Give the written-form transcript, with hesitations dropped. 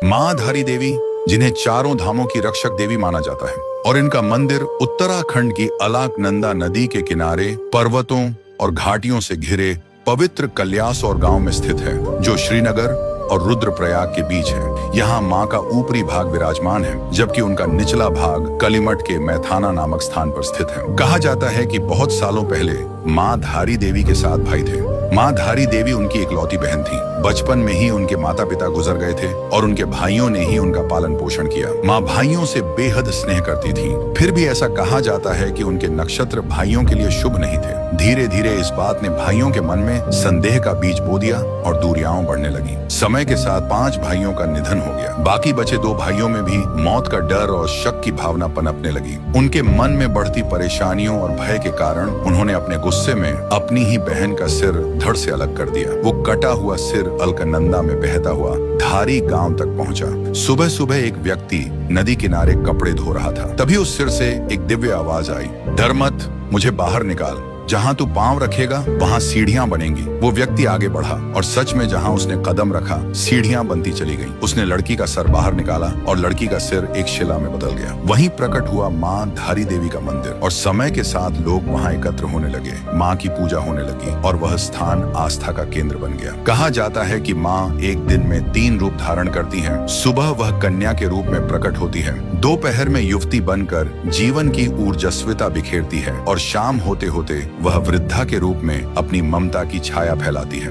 माँ धारी देवी, जिन्हें चारों धामों की रक्षक देवी माना जाता है, और इनका मंदिर उत्तराखंड की अलकनंदा नदी के किनारे पर्वतों और घाटियों से घिरे पवित्र कल्यासौर गांव में स्थित है, जो श्रीनगर और रुद्रप्रयाग के बीच है। यहाँ माँ का ऊपरी भाग विराजमान है, जबकि उनका निचला भाग कलिमठ के मैथाना नामक स्थान पर स्थित है। कहा जाता है कि बहुत सालों पहले माँ धारी देवी के 7 भाई थे। माँ धारी देवी उनकी इकलौती बहन थी। बचपन में ही उनके माता पिता गुजर गए थे और उनके भाइयों ने ही उनका पालन पोषण किया। माँ भाइयों से बेहद स्नेह करती थी। फिर भी ऐसा कहा जाता है कि उनके नक्षत्र भाइयों के लिए शुभ नहीं थे। धीरे धीरे इस बात ने भाइयों के मन में संदेह का बीज बो दिया और दूरियां बढ़ने लगी। समय के साथ 5 भाइयों का निधन हो गया। बाकी बचे 2 भाइयों में भी मौत का डर और शक की भावना पनपने लगी। उनके मन में बढ़ती परेशानियों और भय के कारण उन्होंने अपने गुस्से में अपनी ही बहन का सिर धड़ से अलग कर दिया। वो कटा हुआ सिर अलकनंदा में बहता हुआ धारी गांव तक पहुंचा। सुबह सुबह एक व्यक्ति नदी किनारे कपड़े धो रहा था। तभी उस सिर से एक दिव्य आवाज आई, डर मत, मुझे बाहर निकाल। जहां तू पांव रखेगा वहां सीढ़ियां बनेंगी। वो व्यक्ति आगे बढ़ा और सच में जहां उसने कदम रखा सीढ़ियां बनती चली गईं। उसने लड़की का सर बाहर निकाला और लड़की का सिर एक शिला में बदल गया। वहीं प्रकट हुआ माँ धारी देवी का मंदिर और समय के साथ लोग वहां एकत्र होने लगे। माँ की पूजा होने लगी और वह स्थान आस्था का केंद्र बन गया। कहा जाता है कि माँ एक दिन में 3 रूप धारण करती है। सुबह वह कन्या के रूप में प्रकट होती है, दोपहर में युवती बनकर जीवन की ऊर्जस्विता बिखेरती है और शाम होते होते वह वृद्धा के रूप में अपनी ममता की छाया फैलाती है।